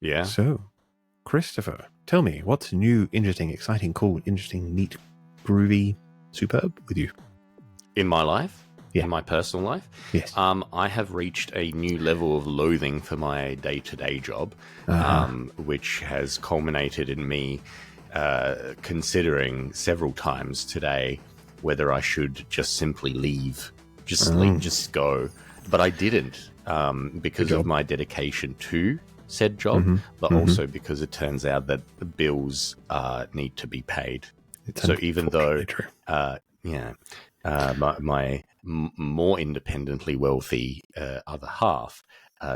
Yeah. So, Christopher, tell me, what's new, interesting, exciting, cool, interesting, neat, groovy, superb with you? In my life? Yeah. In my personal life? Yes. I have reached a new level of loathing for my day-to-day job, which has culminated in me considering several times today whether I should just simply leave, just go. But I didn't because of my dedication to said job, but also because it turns out that the bills need to be paid. So even though, my more independently wealthy other half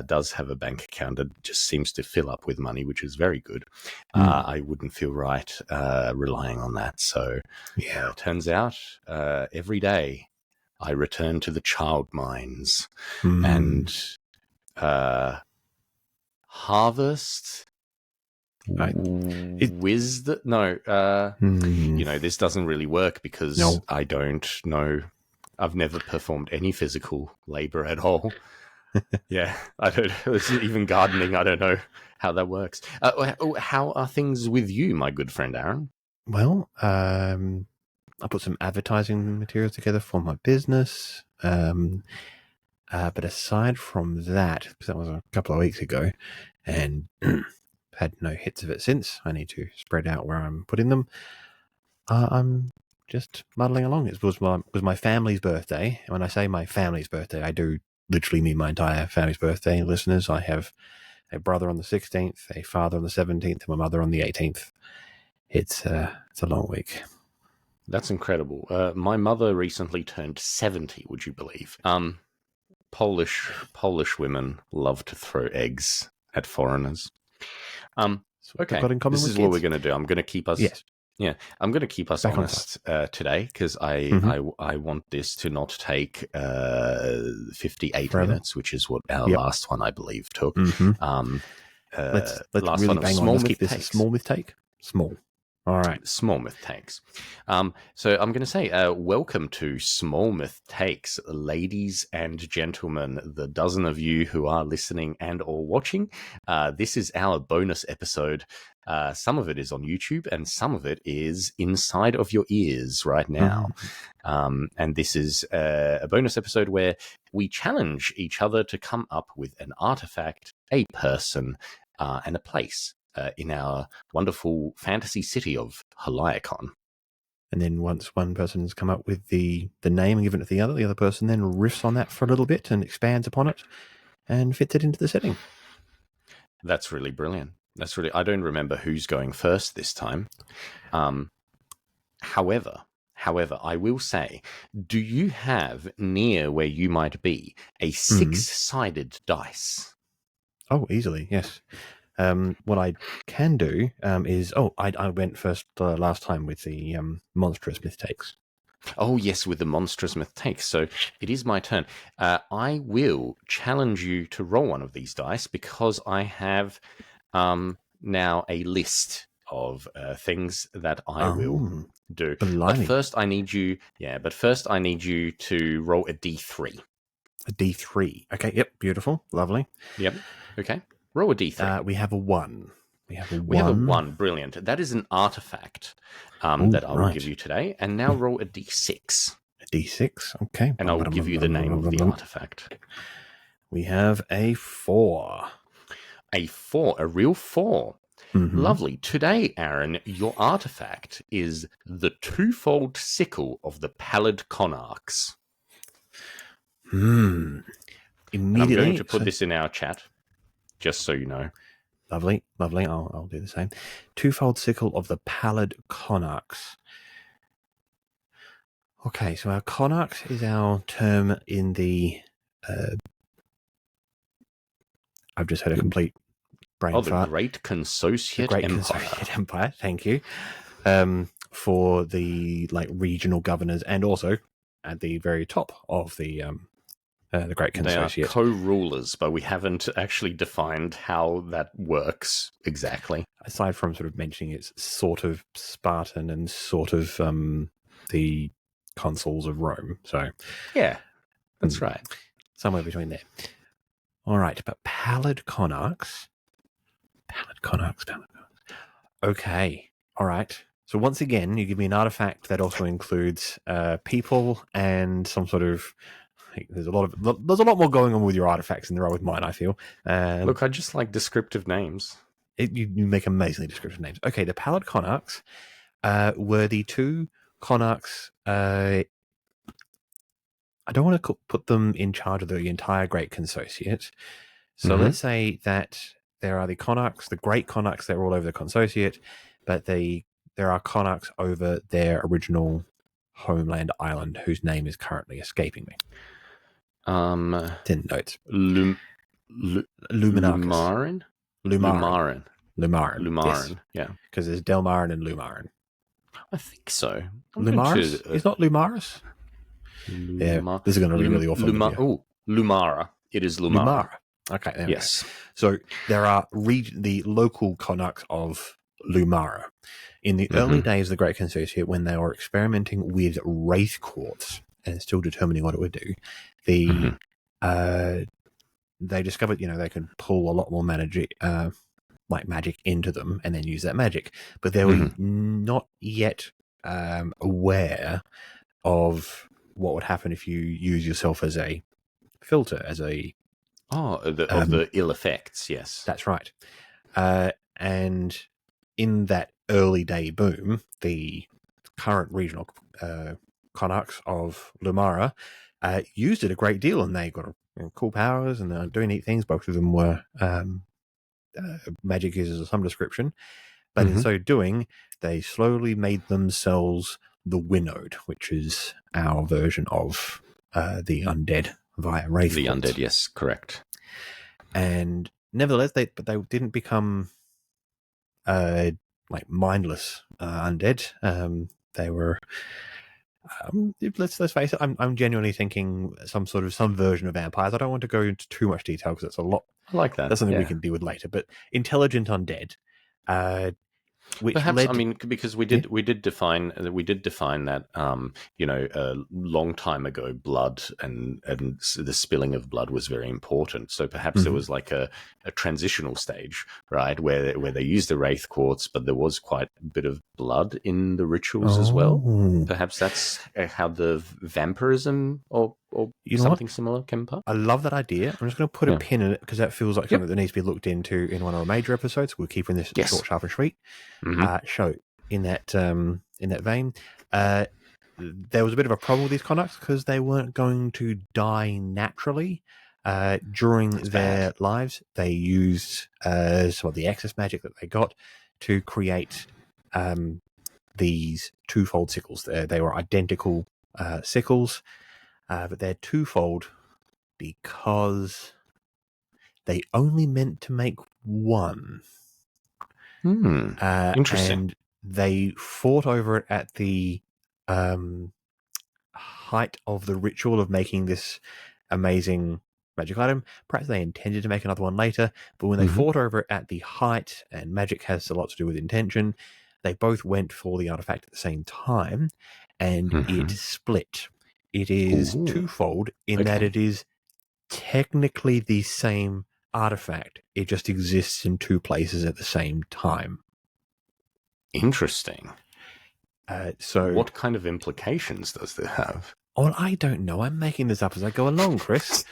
does have a bank account that just seems to fill up with money, which is very good. I wouldn't feel right relying on that. So it turns out every day I return to the child mines and harvest wisdom. No, this doesn't really work because I don't know. I've never performed any physical labor at all. Yeah, I don't. Even gardening, I don't know how that works. How are things with you, my good friend Aaron? Well, I put some advertising materials together for my business. But aside from that, because that was a couple of weeks ago, and had no hits of it since, I need to spread out where I'm putting them. I'm just muddling along. It was my family's birthday. And when I say my family's birthday, I do literally mean my entire family's birthday. Listeners, I have a brother on the 16th, a father on the 17th, and my mother on the 18th. It's a long week. That's incredible. My mother recently turned 70, would you believe? Polish women love to throw eggs at foreigners. Okay, this is what we're going to do. I'm going to keep us... Yes. Yeah, I'm going to keep us honest today because I want this to not take 58 minutes, which is what our last one, I believe, took. Let's really bang on. Let's keep this a small myth take. Small. All right. Small myth takes. So I'm going to say welcome to Small Myth Takes, ladies and gentlemen, the dozen of you who are listening and or watching. This is our bonus episode. Some of it is on YouTube and some of it is inside of your ears right now. And this is a bonus episode where we challenge each other to come up with an artifact, a person, and a place in our wonderful fantasy city of Haliacon. And then once one person's come up with the name and given it to the other person then riffs on that for a little bit and expands upon it and fits it into the setting. That's really brilliant. I don't remember who's going first this time. However, I will say, do you have near where you might be a 6-sided dice? Oh, easily, yes. What I can do is... I went first last time with the monstrous myth takes. Oh, yes, with the monstrous myth takes. So it is my turn. I will challenge you to roll one of these dice because I have now a list of things that I will do. Blimey. But first I need you to roll a D3. A D3. Okay, yep, beautiful, lovely. Yep, okay. Roll a D3. We have a 1. We have a 1. Brilliant. That is an artifact that I will give you today. And now roll a D6. A D6, okay. And I will give you the name of the artifact. We have a 4. A 4, a real 4. Lovely. Today, Aaron, your artifact is the twofold sickle of the pallid conarchs. Immediately. And I'm going to put this in our chat, just so you know. Lovely. I'll do the same. Twofold sickle of the pallid conarchs. Okay, so our conarchs is our term in the... I've just had a complete brain fart. The Great Consociate Empire. Thank you. For the regional governors and also at the very top of the Great Consociate. They are co-rulers, but we haven't actually defined how that works exactly. Aside from sort of mentioning it's sort of Spartan and sort of the consuls of Rome. So yeah, that's right. Somewhere between there. All right, but pallid conarchs. Connachts. Okay. All right. So once again, you give me an artifact that also includes people and some sort of. There's a lot more going on with your artifacts than there are with mine, I feel. Look, I just like descriptive names. You make amazingly descriptive names. Okay, the Pallid Connachts were the two Connachts. I don't want to put them in charge of the entire Great Consociate. So let's say that there are the Connachts, the Great Connachts that are all over the Consociate, but there are Connachts over their original homeland island, whose name is currently escaping me. 10 notes. Lumarin? Lumarin. Yeah. Because there's Delmarin and Lumarin. I think so. Lumaris? It's not Lumaris? Yeah, this is going to be really awful. Lumara. It is Lumara. Okay, there yes. We go. So there are the local Connachts of Lumara. In the early days of the Great Consociate, when they were experimenting with Wraith Quartz and still determining what it would do, they discovered, they can pull a lot more magic into them and then use that magic. But they were not yet aware of what would happen if you use yourself as a filter, as a... of the ill effects, yes. That's right. And in that early day boom, the current regional Connachts of Lumara used it a great deal, and they got cool powers and they're doing neat things. Both of them were magic users of some description. But in so doing, they slowly made themselves the Winnowed, which is our version of the undead via Wraith. The undead, yes, correct. And nevertheless, they didn't become mindless undead. They were. Let's face it. I'm genuinely thinking some version of vampires. I don't want to go into too much detail because it's a lot. I like that. That's something we can deal with later. But intelligent undead. Which perhaps because we did define that a long time ago, blood and the spilling of blood was very important. So perhaps there was like a transitional stage, right, where they used the Wraith Quartz, but there was quite a bit of blood in the rituals as well. Perhaps that's how the vampirism or something similar came apart. I love that idea. I'm just going to put a pin in it because that feels like something that needs to be looked into in one of our major episodes. We're keeping this short, sharp, and sweet. Show in that vein. There was a bit of a problem with these Connachts because they weren't going to die naturally during their lives. They used some of the excess magic that they got to create these twofold sickles. They were identical sickles, but they're twofold because they only meant to make one. Interesting. And they fought over it at the height of the ritual of making this amazing magic item. Perhaps they intended to make another one later, but when they fought over it at the height, and magic has a lot to do with intention, they both went for the artifact at the same time, and it split. It is twofold in that it is technically the same artifact. It just exists in two places at the same time. Interesting. So what kind of implications does this have? Oh, I don't know. I'm making this up as I go along, Chris.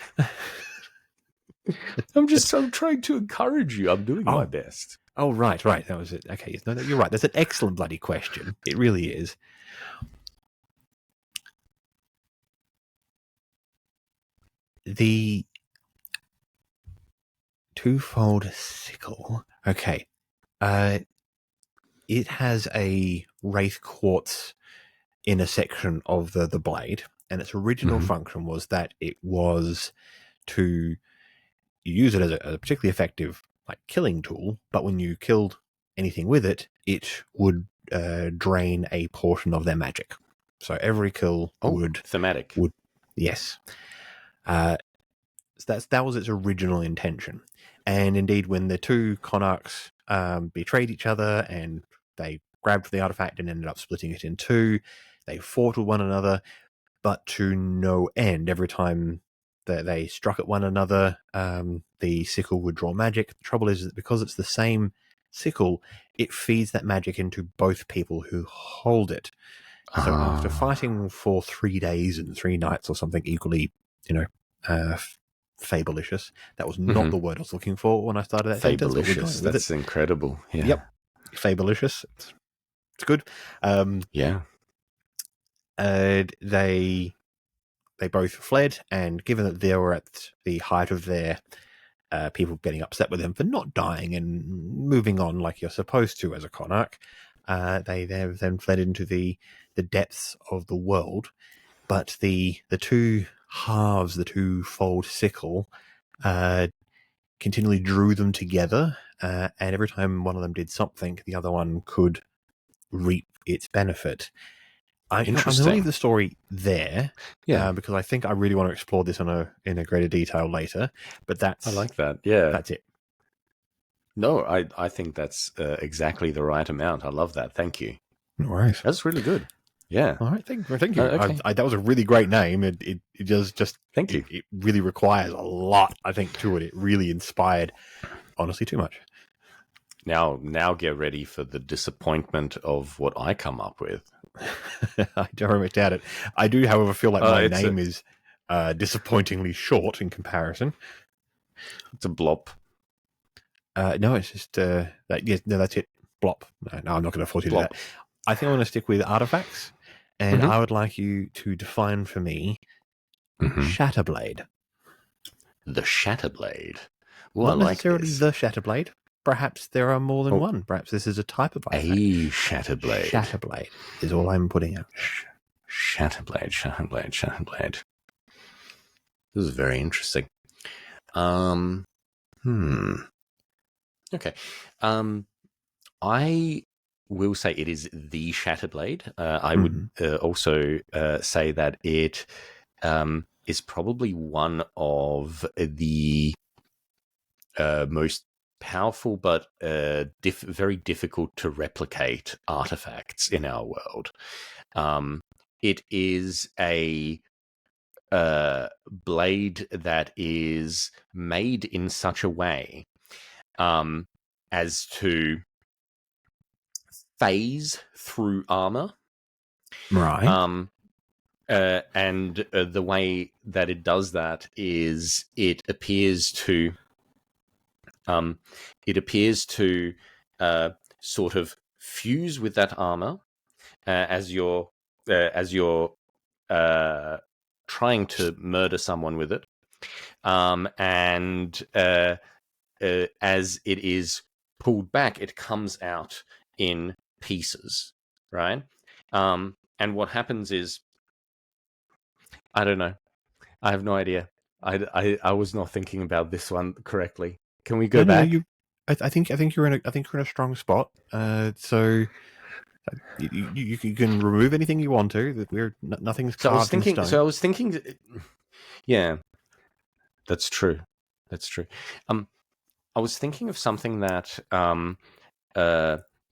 I'm trying to encourage you. I'm doing my best. Oh, right. That was it. Okay, no, you're right. That's an excellent bloody question. It really is. The twofold sickle. Okay. It has a Wraith Quartz in a section of the blade, and its original function was that it was to use it as a particularly effective killing tool, but when you killed anything with it, it would drain a portion of their magic. So every kill would... Thematic. Yes. So that was its original intention. And indeed, when the two Connachts betrayed each other and they grabbed the artifact and ended up splitting it in two, they fought with one another, but to no end. Every time that they struck at one another, the sickle would draw magic. The trouble is that because it's the same sickle, it feeds that magic into both people who hold it. So after fighting for 3 days and 3 nights or something equally, fabulicious. That was not the word I was looking for when I started that sentence. Fabulicious. That's incredible. Yeah. Yep. Fabulicious. It's good. Yeah. They both fled, and given that they were at the height of their people getting upset with them for not dying and moving on like you're supposed to as a Konark, they then fled into the depths of the world. But the two halves, the two-fold sickle, continually drew them together, and every time one of them did something, the other one could reap its benefit. I'm going to leave the story there, because I think I really want to explore this in a greater detail later. But I like that. Yeah, that's it. No, I think that's exactly the right amount. I love that. Thank you. No worries. That's really good. Yeah. All right. Thank you. Okay. That was a really great name. It just thank you. It really requires a lot, I think, to it. It really inspired, honestly, too much. Now get ready for the disappointment of what I come up with. I don't very much doubt it. I do, however, feel like my name is disappointingly short in comparison. It's a blop. No, it's just that. Yes, no, that's it. Blop. No, I'm not going to force you to do that. I think I'm going to stick with artifacts, and I would like you to define for me Shatterblade. The Shatterblade. Well, not necessarily the Shatterblade. Perhaps there are more than one. Perhaps this is a type of artifact. A Shatterblade. Shatterblade is all I'm putting out. Shatterblade. This is very interesting. Okay. I will say it is the Shatterblade. I would also say that it is probably one of the most powerful but very difficult to replicate artifacts in our world. It is a blade that is made in such a way as to phase through armor. Right. And the way that it does that is it appears to sort of fuse with that armor as you're trying to murder someone with it, and as it is pulled back, it comes out in pieces, right? And what happens is, I don't know. I have no idea. I was not thinking about this one correctly. Can we go back? No, I think you're in a strong spot. So you can remove anything you want to. Nothing's carved in stone. So I was thinking. Yeah, that's true. I was thinking of something that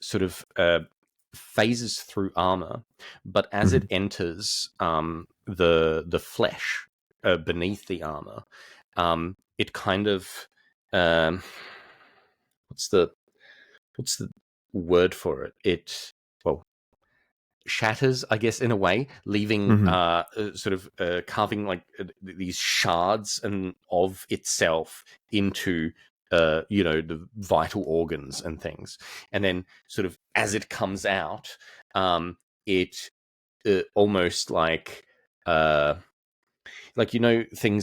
sort of phases through armor, but as it enters the flesh beneath the armor, it kind of what's the word for it? It shatters, I guess, in a way, leaving sort of carving like these shards of itself into the vital organs and things, and then sort of as it comes out, it almost like things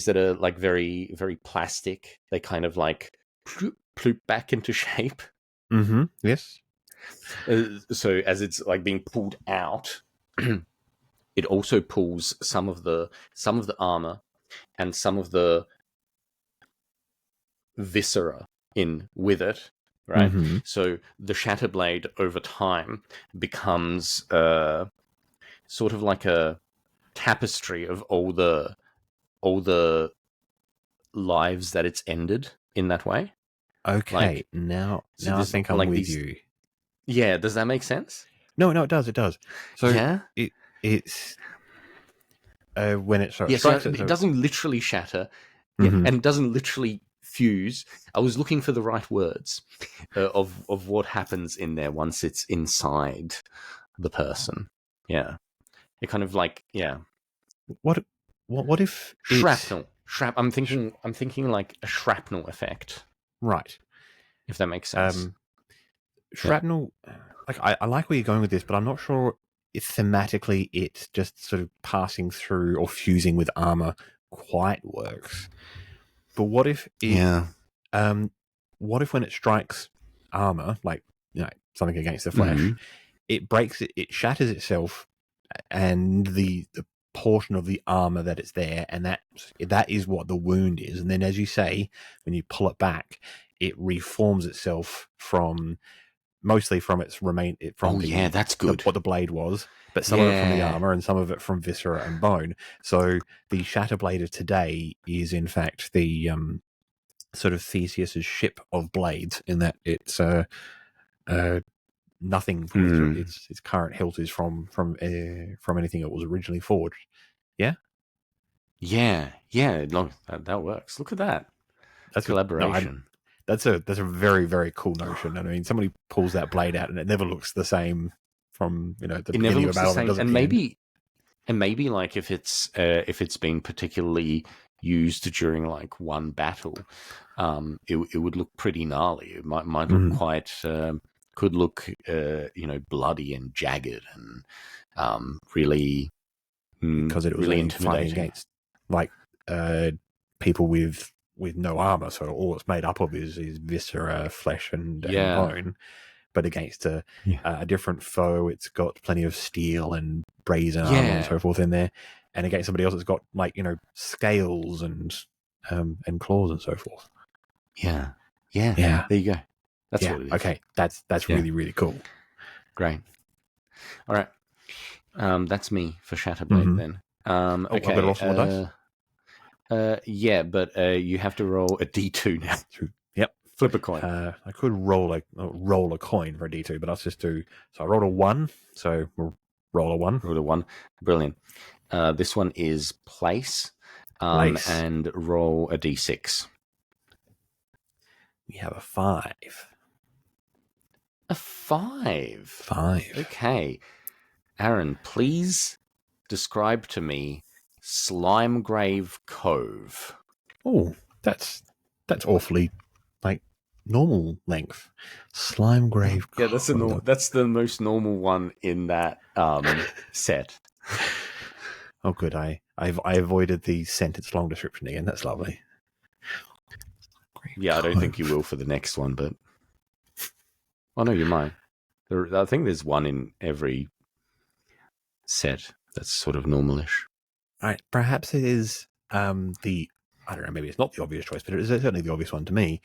that are like very, very plastic, they kind of like ploop back into shape. Yes. So as it's like being pulled out, it also pulls some of the armor and some of the viscera in with it, right? So the Shatterblade over time becomes sort of like a tapestry of all the lives that it's ended in that way. Okay, now I think I'm with you. Yeah, does that make sense? No, it does. So yeah, it's when it strikes it doesn't literally shatter, and it doesn't literally fuse. I was looking for the right words of what happens in there once it's inside the person. Yeah, it kind of like What if shrapnel. I'm thinking like a shrapnel effect. Right. If that makes sense. Shrapnel. Like I like where you're going with this, but I'm not sure if thematically it's just sort of passing through or fusing with armor quite works. But what if it? What if when it strikes armor, like something against the flesh, it breaks it, it shatters itself, and the portion of the armor that it's there, and that is what the wound is. And then, as you say, when you pull it back, it reforms itself mostly from its that's good. What the blade was, but some of it from the armor and some of it from viscera and bone. So the Shatter Blade of today is in fact the sort of Theseus's ship of blades, in that it's nothing from its current hilt is from anything it was originally forged. Yeah. No, that works. Look at that. That's collaboration. That's a very, very cool notion. I mean, somebody pulls that blade out and it never looks the same from the beginning of battle. And maybe like if it's been particularly used during like one battle, it would look pretty gnarly. It might look quite could look bloody and jagged and really because it was really intimidating against like people with no armor, so all it's made up of is viscera, flesh, and bone. But against a different foe, it's got plenty of steel and brazen armor and so forth in there. And against somebody else, it's got like scales and claws and so forth. Yeah. There you go. That's what it is. Okay, that's really, really cool. Great. All right. That's me for Shatterblade then. Okay. I've got to roll some more dice. But you have to roll a D2 now. Yep. Flip a coin. I could roll a coin for a D2, but I'll just do. So I rolled a 1. So we'll roll a 1. Roll a 1. Brilliant. This one is place. And roll a D6. We have a 5. A 5. 5. Okay. Aaron, please describe to me Slimegrave Cove. Oh, that's awfully like normal length. Slimegrave Cove. Yeah, that's the most normal one in that set. Oh, good. I avoided the sentence long description again. That's lovely. Yeah, I don't think you will for the next one, but I know you might. I think there's one in every set that's sort of normalish. All right, perhaps it is I don't know, maybe it's not the obvious choice, but it is certainly the obvious one to me.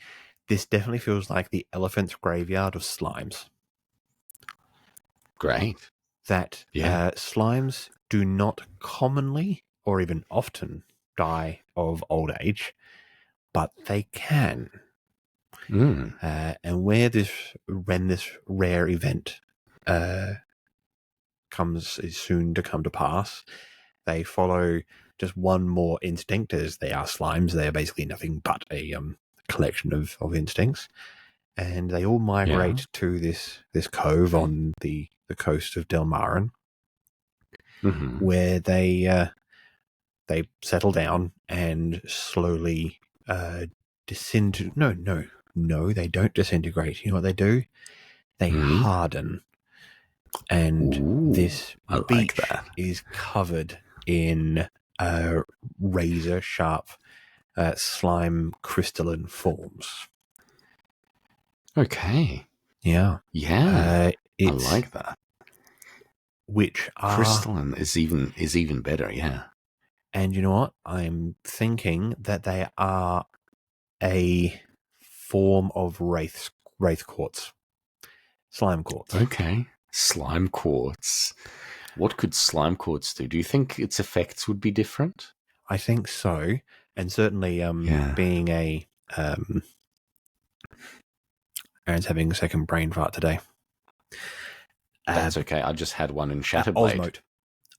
This definitely feels like the elephant's graveyard of slimes. Great. That slimes do not commonly or even often die of old age, but they can. And when this rare event is soon to come to pass, they follow just one more instinct, as they are slimes. They are basically nothing but a collection of instincts, and they all migrate to this cove on the coast of Delmarin, where they settle down and slowly disintegrate. No, they don't disintegrate. You know what they do? They harden. And this beach is covered in razor sharp slime crystalline forms. Okay. Yeah. I like that. Which are crystalline is even better. Yeah. And you know what? I'm thinking that they are a form of wraith quartz, slime quartz. Okay. Slime quartz. What could slime quartz do? Do you think its effects would be different? I think so, and certainly, being a Aaron's having a second brain fart today. That's okay. I just had one in Shatterblade.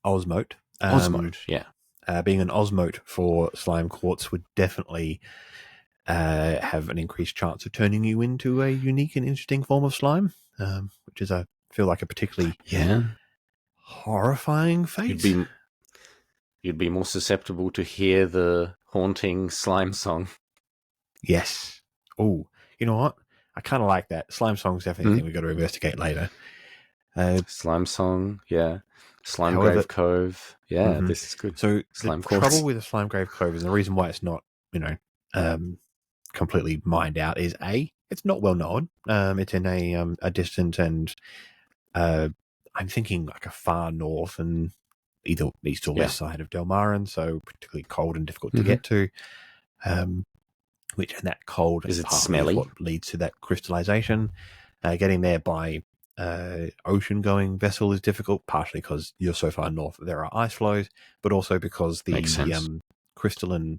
Osmote. Osmote. Yeah. Being an osmote for slime quartz would definitely have an increased chance of turning you into a unique and interesting form of slime, which is, I feel like, a particularly horrifying fate. You'd be more susceptible to hear the haunting slime song. Yes. Oh, you know what? I kind of like that. Slime song's definitely a thing we've got to investigate later. Slime song, yeah. Slime Grave Cove. Yeah, this is good. So Slime the trouble with the Slime Grave Cove is the reason why it's not, completely mined out is it's not well known. It's in a distant and I'm thinking like a far north and either east or west side of Delmarin, so particularly cold and difficult to get to. Which and that cold is partly smelly? Is what leads to that crystallization. Getting there by ocean-going vessel is difficult, partially because you're so far north that there are ice flows, but also because the crystalline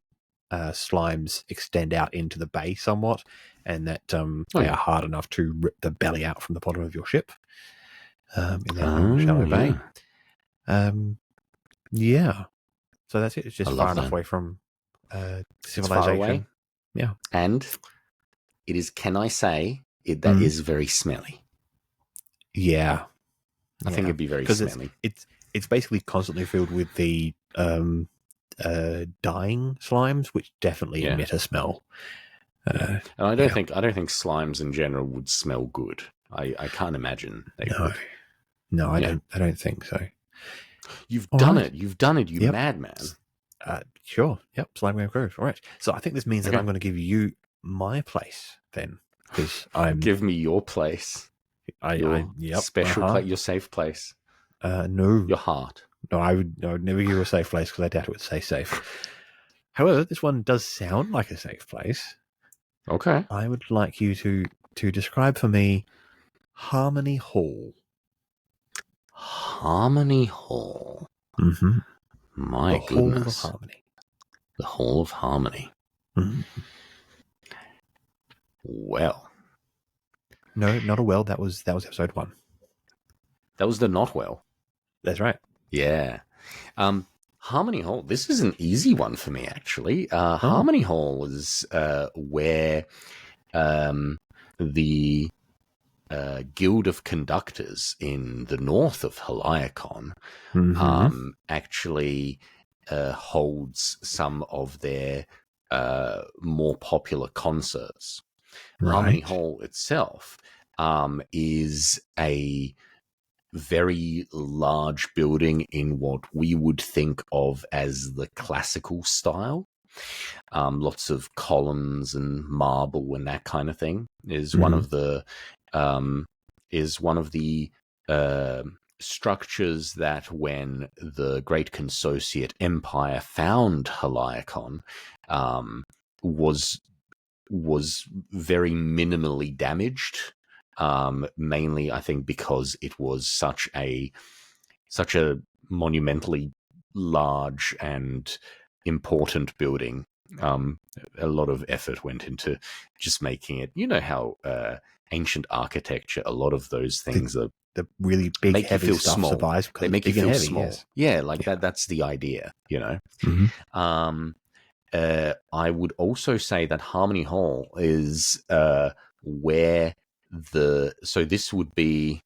slimes extend out into the bay somewhat, and that they are hard enough to rip the belly out from the bottom of your ship in that shallow bay. So that's it. It's just far enough away from civilization. It's far away. Yeah. And it is, can I say, that is very smelly. Yeah. I think it'd be very smelly. It's basically constantly filled with the dying slimes, which definitely emit a smell. And I don't think slimes in general would smell good. I can't imagine they would. No, I don't think so. You've done it, you madman. Sure. Yep. Slime Grave Cove. All right. So I think this means that I'm going to give you my place then, because give me your place. Special place, your safe place. No, your heart. No, I would never give you a safe place because I doubt it would say safe. However, this one does sound like a safe place. Okay. I would like you to describe for me Harmony Hall. Harmony Hall. Mm-hmm. My goodness. Hall of Harmony. The Hall of Harmony. Mm-hmm. Well. No, not a well. That was episode 1. That was the not well. That's right. Yeah. Harmony Hall. This is an easy one for me, actually. Harmony Hall is where the Guild of Conductors in the north of Haliacon actually holds some of their more popular concerts. Right. Harmony Hall itself is a very large building in what we would think of as the classical style. Lots of columns and marble and that kind of thing is one of the structures that when the Great Consociate Empire found Haliacon was very minimally damaged. Mainly, I think, because it was such a monumentally large and important building. A lot of effort went into just making it. You know how ancient architecture, a lot of those things are the really big, make heavy you feel stuff small. Survives they make you feel heavy, small. Yes. Yeah, like that. That's the idea, you know. I would also say that Harmony Hall is where this would be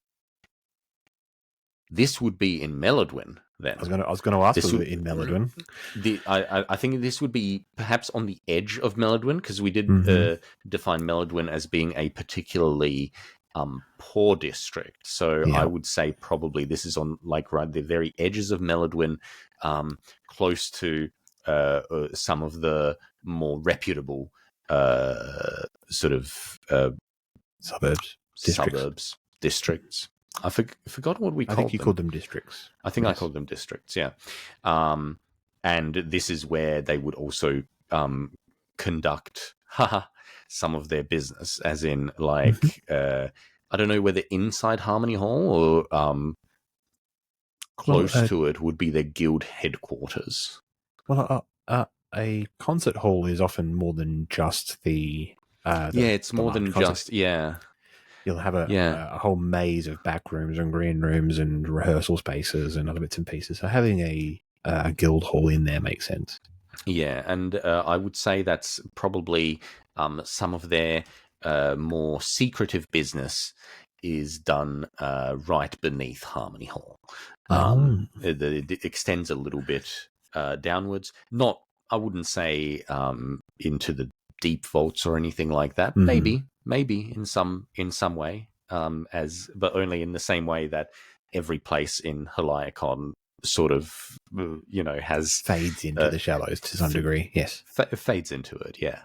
in Melodwin. Then I was going to ask was it in Melodwin. I think this would be perhaps on the edge of Melodwin, because we did define Melodwin as being a particularly poor district. So I would say probably this is on right the very edges of Melodwin, close to some of the more reputable suburbs, districts. I forgot what we called them. I think you called them districts. I think I called them districts, yeah. And this is where they would also conduct some of their business, as in, like, I don't know whether inside Harmony Hall or close to it would be their guild headquarters. Well, a concert hall is often more than just it's more than just, You'll have a whole maze of back rooms and green rooms and rehearsal spaces and other bits and pieces. So having a guild hall in there makes sense. Yeah, and I would say that's probably some of their more secretive business is done right beneath Harmony Hall. It extends a little bit downwards. Not, I wouldn't say into the deep vaults or anything like that. Maybe in some way, but only in the same way that every place in Haliacon sort of, has fades into the shallows to some degree. Yes, fades into it. Yeah.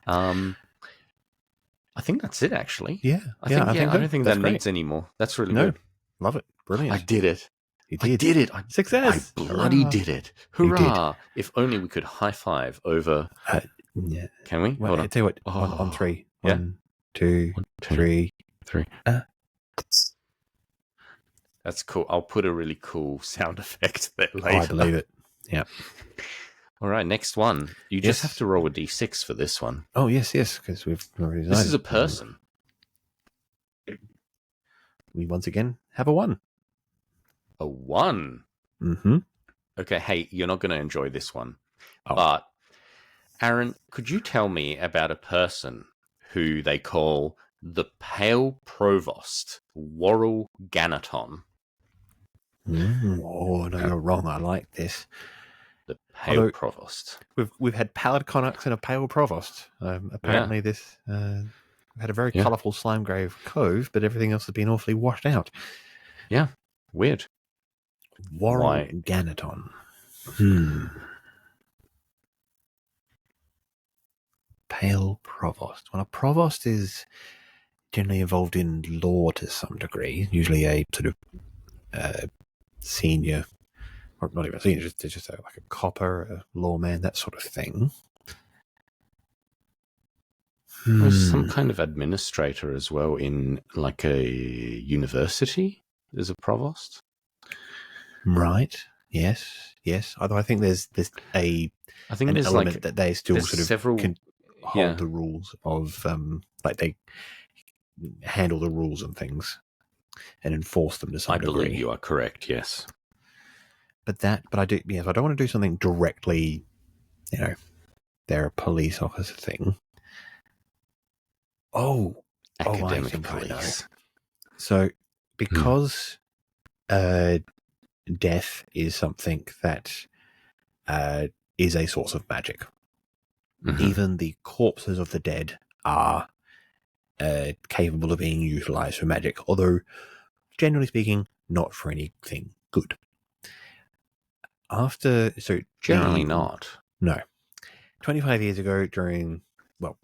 I think that's it, actually. Yeah. I don't think that needs any more. That's really good. Love it. Brilliant. I did it. You did. I did it. Success. I bloody did it. Hurrah. If only we could high five over. Yeah. Can we? Well, Hold on. I tell you what, on three. Yeah? 1, 2, 3. That's cool. I'll put a really cool sound effect there later. I believe it. Yeah. All right, next one. You just have to roll a d6 for this one. Oh, yes, because we've already decided. This is a person. We once again have a 1. A 1? Mm-hmm. Okay, hey, you're not going to enjoy this one. Oh. But, Aaron, could you tell me about a person who they call the Pale Provost, Warrel Ganaton? Oh, no, you're wrong. I like this. The Pale Provost. We've had pallid Connachts and a Pale Provost. Apparently this had a very colourful Slimegrave Cove, but everything else has been awfully washed out. Yeah, weird. Warrel Ganaton. Pale Provost. Well, a Provost is generally involved in law to some degree, usually a sort of senior, or not even senior, just like a copper, a lawman, that sort of thing. Or some kind of administrator as well in like a university. There's a provost. Right. Yes. Although I think there's an element like, that they still sort of can hold the rules of like they handle the rules and things and enforce them to some degree. I believe you are correct. Yes. But I do. Yes, I don't want to do something directly. They're a police officer thing. Academic I think police. I know. So, because death is something that is a source of magic, even the corpses of the dead are capable of being utilized for magic, although, generally speaking, not for anything good. Generally not. No. 25 years ago,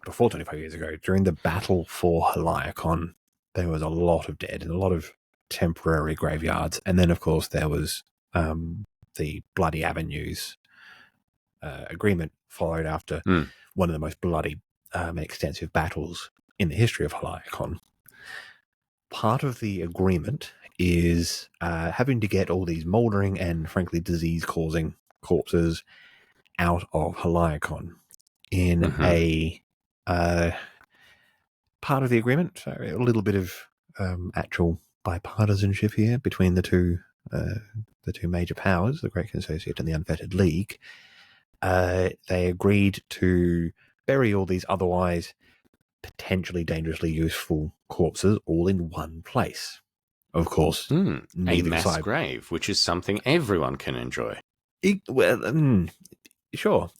before 25 years ago, during the battle for Haliacon, there was a lot of dead and a lot of temporary graveyards. And then, of course, there was the Bloody Avenues agreement followed after one of the most bloody and extensive battles in the history of Haliacon. Part of the agreement is having to get all these mouldering and, frankly, disease-causing corpses out of Haliacon in a part of the agreement. So a little bit of actual bipartisanship here between the two major powers, the Great Consociate and the Unfettered League. They agreed to bury all these otherwise potentially dangerously useful corpses all in one place. Of course, a mass grave, which is something everyone can enjoy. Sure.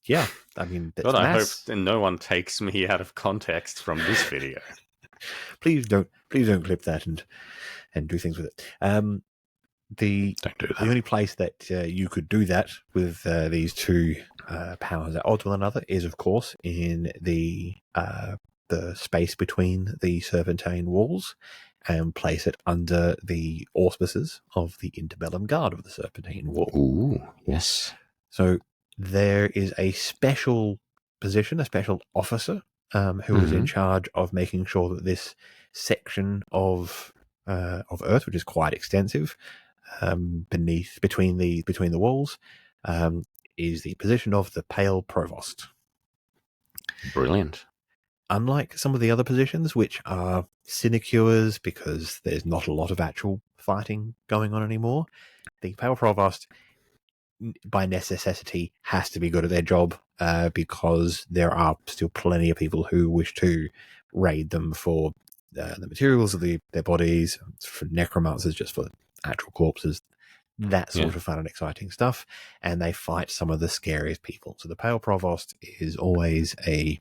Yeah. I mean, that's God, I hope that no one takes me out of context from this video. Please don't clip that and do things with it. Don't do that. The only place that you could do that with these two powers at odds with one another is, of course, in the space between the Serpentine walls, and place it under the auspices of the Interbellum Guard of the Serpentine Wall. Ooh, yes. So there is a special position, a special officer who is in charge of making sure that this section of Earth, which is quite extensive, between the walls, is the position of the Pale Provost. Brilliant. Unlike some of the other positions, which are sinecures because there's not a lot of actual fighting going on anymore, the Pale Provost by necessity has to be good at their job, because there are still plenty of people who wish to raid them for the materials of their bodies, for necromancers just for actual corpses, that sort of fun and exciting stuff, and they fight some of the scariest people. So the Pale Provost is always a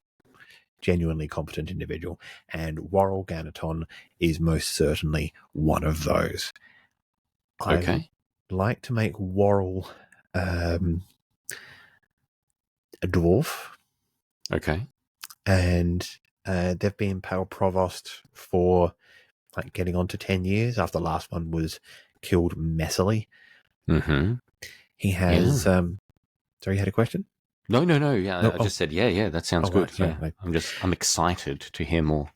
genuinely competent individual, and Worrell Ganaton is most certainly one of those. I would like to make Worrell a dwarf. Okay. And they've been Pale Provost for like getting on to 10 years after the last one was killed messily. Mm-hmm. He has... sorry, you had a question? No. Yeah, no, I just said, yeah, that sounds good. Right, yeah. Right. I'm excited to hear more.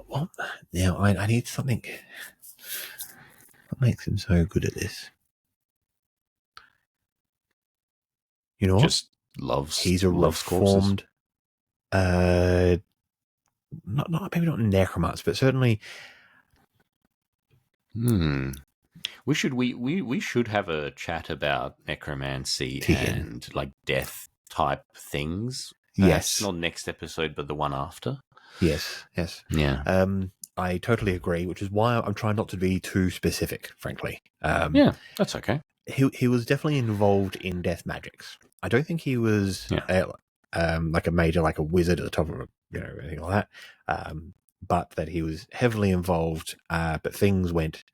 Well, now I need something that makes him so good at this. You know what? Just loves He's a reformed... maybe not necromancer, but certainly... We should have a chat about necromancy and like death type things. Yes. Not next episode, but the one after. Yes. Yeah. I totally agree, which is why I'm trying not to be too specific, frankly. Yeah, that's okay. He was definitely involved in death magics. I don't think he was like a major, like a wizard at the top of anything like that. But that he was heavily involved. But things went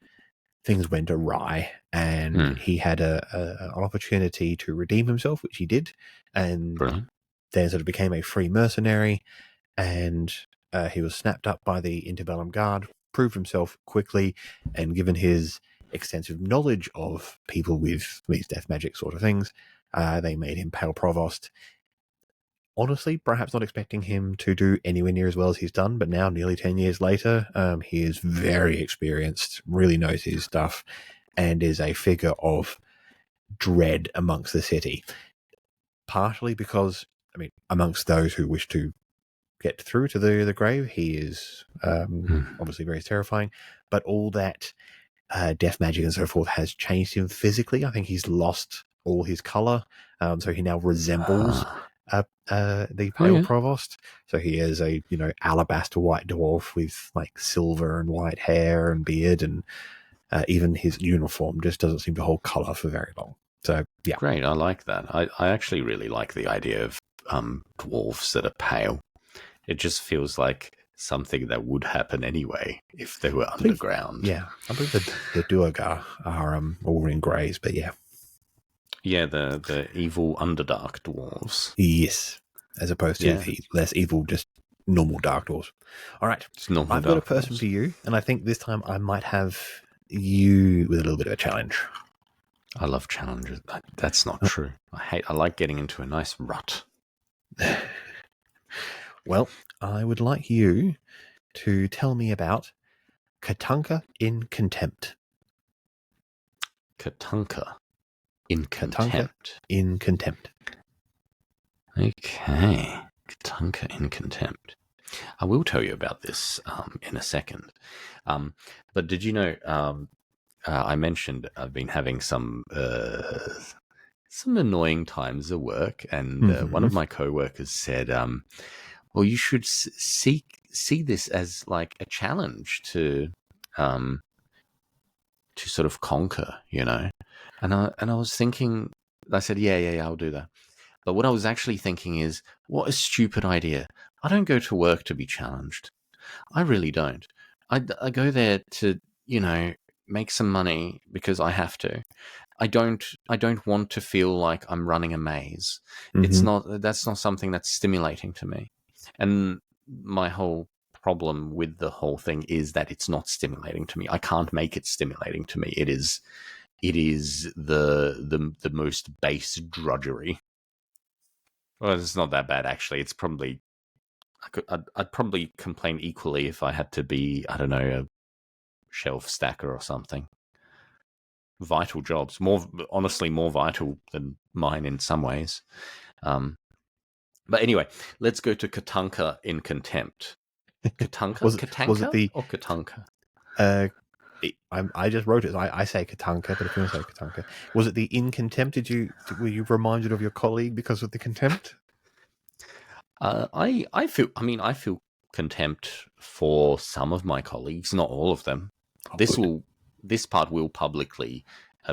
awry, and he had an opportunity to redeem himself, which he did, and then sort of became a free mercenary. And he was snapped up by the Interbellum Guard, proved himself quickly, and given his extensive knowledge of people with these death magic sort of things, they made him Pale Provost. Honestly, perhaps not expecting him to do anywhere near as well as he's done, but now, nearly 10 years later, he is very experienced, really knows his stuff, and is a figure of dread amongst the city. Partially because, amongst those who wish to get through to the grave, he is obviously very terrifying, but all that death magic and so forth has changed him physically. I think he's lost all his color, so he now resembles the Pale Provost. So he is a alabaster white dwarf with like silver and white hair and beard, and even his uniform just doesn't seem to hold color for very long. So yeah, great. I like that. I actually really like the idea of dwarves that are pale. It just feels like something that would happen anyway if they were underground. Yeah, I believe the Duergar are all in greys, but yeah. Yeah, the evil Underdark dwarves. Yes, as opposed to the less evil, just normal dark dwarves. All right, I've got a person for you, and I think this time I might have you with a little bit of a challenge. I love challenges. That's not true. I like getting into a nice rut. Well, I would like you to tell me about Katunka in Contempt. Katunka in Contempt. In Contempt. Okay. Katunka in Contempt. I will tell you about this in a second. But did you know, I mentioned I've been having some annoying times at work, and one of my co-workers said, well, you should see this as like a challenge to sort of conquer, And I was thinking, I said, yeah, I'll do that. But what I was actually thinking is, what a stupid idea. I don't go to work to be challenged. I really don't. I go there to, make some money because I have to. I don't want to feel like I'm running a maze. That's not something that's stimulating to me. And my whole problem with the whole thing is that it's not stimulating to me. I can't make it stimulating to me. It is the most base drudgery. Well, it's not that bad actually. It's probably I'd probably complain equally if I had to be, I don't know, a shelf stacker or something. Vital jobs, honestly more vital than mine in some ways. But anyway, let's go to Katunka in Contempt. Katunka? Was it the or Katunka? I just wrote it. I say Katanka, but if you want to say Katanka, was it the in contempt? Were you reminded of your colleague because of the contempt? I feel contempt for some of my colleagues, not all of them. Oh, This part will publicly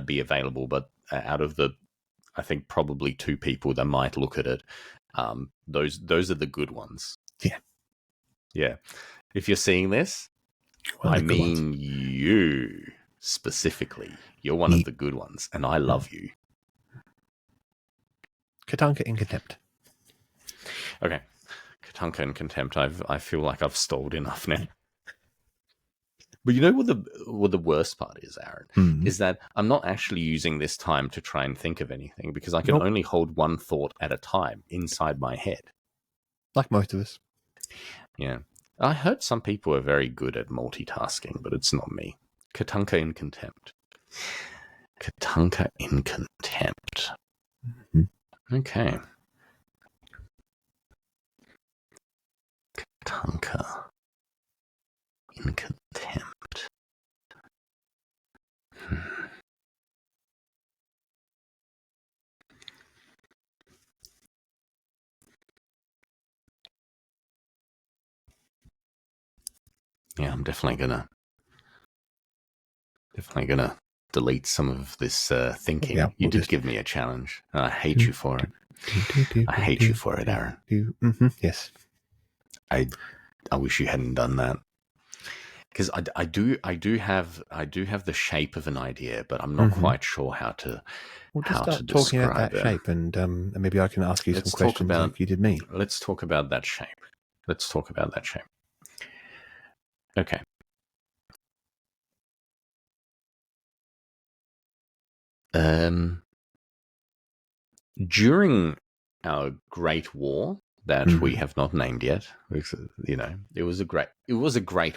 be available, but out of the, I think probably 2 people that might look at it, those are the good ones. Yeah. Yeah. If you're seeing this, I mean you specifically. You're one of the good ones, and I love you. Katanka in contempt. Okay. Katanka and contempt. I feel like I've stalled enough now. But you know what the worst part is, Aaron, is that I'm not actually using this time to try and think of anything, because I can only hold one thought at a time inside my head. Like most of us. Yeah. I heard some people are very good at multitasking, but it's not me. Katanka in contempt. Katanka in contempt. Okay. Katanka in contempt. Yeah, I'm definitely gonna delete some of this thinking. Yeah, you did give me a challenge, and I hate you for it. I hate you for it, Aaron. Yes. I wish you hadn't done that, because I do have the shape of an idea, but I'm not quite sure how to. We'll just start talking about that shape, and maybe I can ask you some questions like you did me. Let's talk about that shape. Okay. During our Great War that we have not named yet, it was a great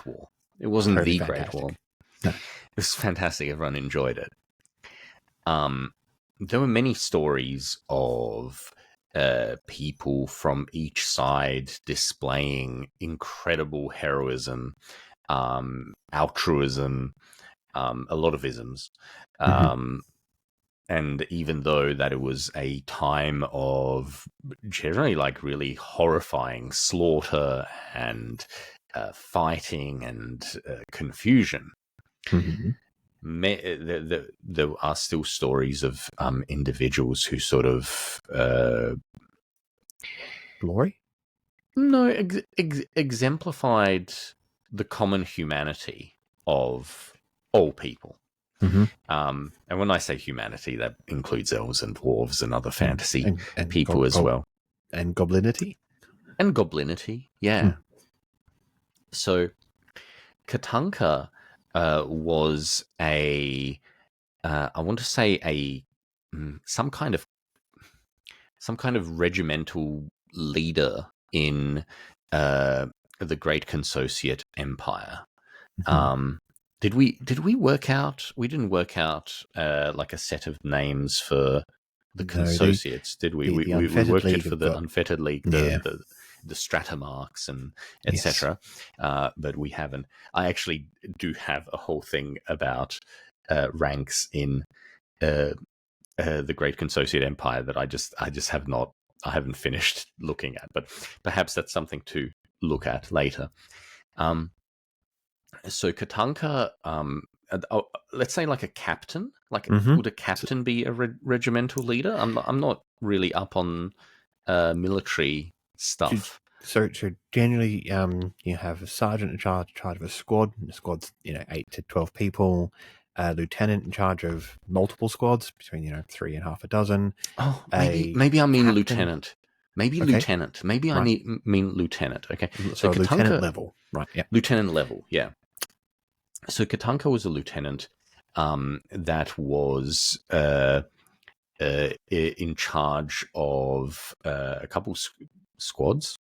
war. It wasn't totally the fantastic. Great War. No. It was fantastic. Everyone enjoyed it. There were many stories of people from each side displaying incredible heroism, altruism, a lot of isms. And even though that it was a time of generally like really horrifying slaughter and fighting and confusion, there are still stories of individuals who sort of glory? No, exemplified the common humanity of all people. And when I say humanity, that includes elves and dwarves and other fantasy and people as well. And goblinity? And goblinity, yeah. So Katanka was I want to say some kind of regimental leader in the Great Consociate Empire. Did we work out? We didn't work out like a set of names for the Consociates, did we? We worked it for the Unfettered League, the Stratamarks and etc. But we haven't. I actually do have a whole thing about ranks in the Great Consociate Empire that I just have not. I haven't finished looking at, but perhaps that's something to look at later. So Katanka, let's say like a captain. Like, would a captain be a regimental leader? I'm not really up on military stuff. So generally, you have a sergeant in charge of a squad. The squad's 8 to 12 people. A lieutenant in charge of multiple squads between 3 and half a dozen. Oh, maybe I mean captain. Lieutenant. Maybe okay. Lieutenant. Maybe right. I mean lieutenant. Okay, so Katanka, lieutenant level, right? Yeah, lieutenant level. Yeah. So Katanka was a lieutenant that was in charge of a couple squads.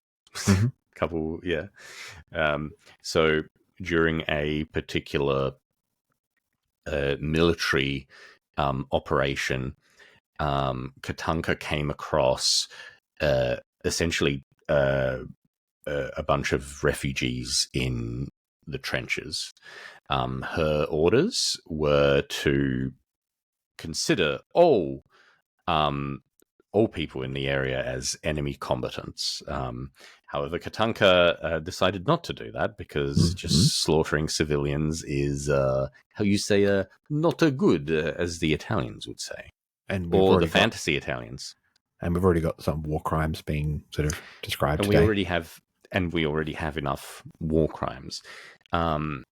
Couple, yeah. So during a particular military operation, Katanka came across essentially a bunch of refugees in the trenches. Her orders were to consider all people in the area as enemy combatants. However, Katanka decided not to do that because just slaughtering civilians is, how you say, not a good, as the Italians would say, And or the fantasy Italians. And we've already got some war crimes being sort of described and today. We already have enough war crimes. Does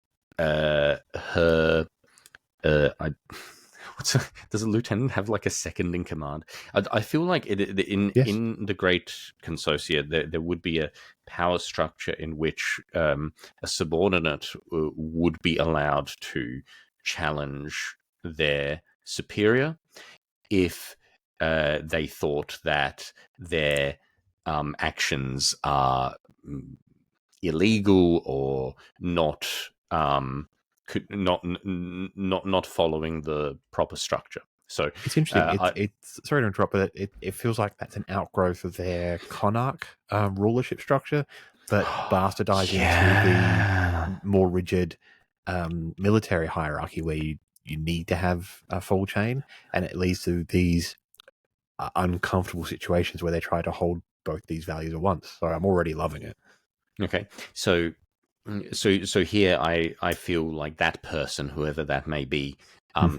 a lieutenant have like a second in command? I feel like in the Great Consortia there would be a power structure in which a subordinate would be allowed to challenge their superior if they thought that their actions are illegal or not not following the proper structure. So it's interesting. It's sorry to interrupt, but it feels like that's an outgrowth of their Konark rulership structure, but bastardized into the more rigid military hierarchy where you need to have a full chain, and it leads to these uncomfortable situations where they try to hold both these values at once. So I'm already loving it. Okay, so here I feel like that person, whoever that may be,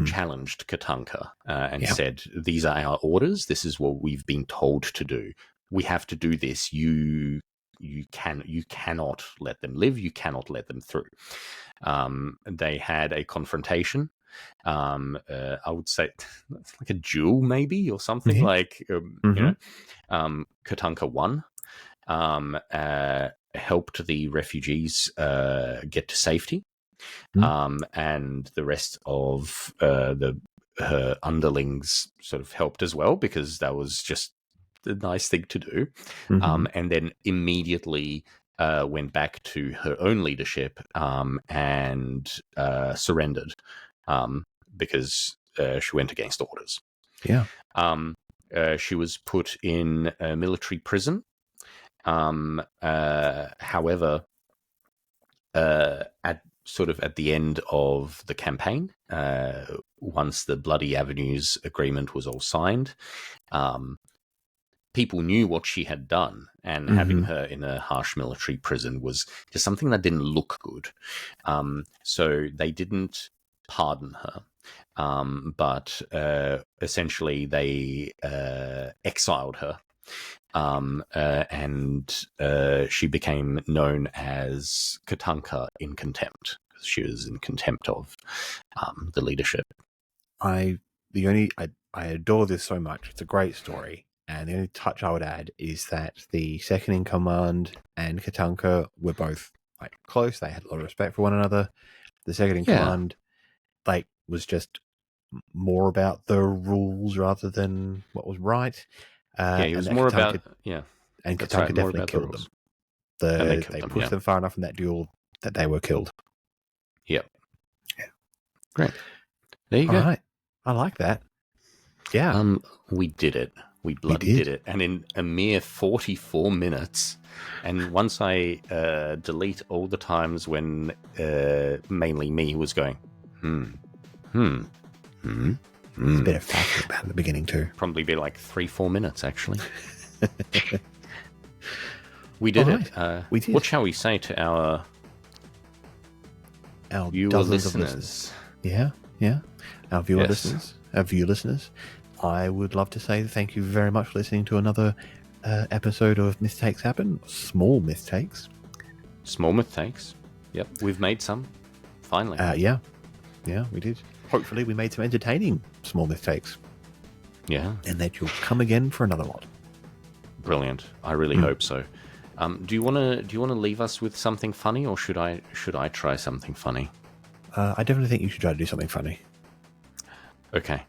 challenged Katanka and said, "These are our orders. This is what we've been told to do. We have to do this. You cannot let them live. You cannot let them through." They had a confrontation. I would say like a duel, maybe, or something like. Katanka won. Helped the refugees get to safety, and the rest of her underlings sort of helped as well, because that was just a nice thing to do. And then immediately went back to her own leadership and surrendered because she went against orders. She was put in a military prison. However, at the end of the campaign, once the Bloody Avenues agreement was all signed, people knew what she had done, and having her in a harsh military prison was just something that didn't look good. So they didn't pardon her. But essentially they exiled her. And she became known as Katanka in contempt, because she was in contempt of the leadership. I adore this so much. It's a great story. And the only touch I would add is that the second in command and Katanka were both like close. They had a lot of respect for one another. The second in command was just more about the rules rather than what was right. It was more about and Katanka definitely killed them. They pushed them far enough in that duel that they were killed. Yep. Yeah. Great. There you go. All right. I like that. Yeah. We did it. We bloody did it. And in a mere 44 minutes, and once I delete all the times when mainly me was going, There's a bit of fact about the beginning too. Probably be like 3-4 minutes, actually. We did it. We did. What shall we say to our viewer listeners? Yeah. Our viewer listeners. Our viewer listeners. I would love to say thank you very much for listening to another episode of Mythtakes Happen. Small Mythtakes. Small Mythtakes. Yep. We've made some. Finally. Yeah, we did. Hopefully we made some entertaining small Mythtakes. Yeah. And that you'll come again for another lot. Brilliant. I really hope so. Do you want to leave us with something funny, or should I try something funny? I definitely think you should try to do something funny. Okay.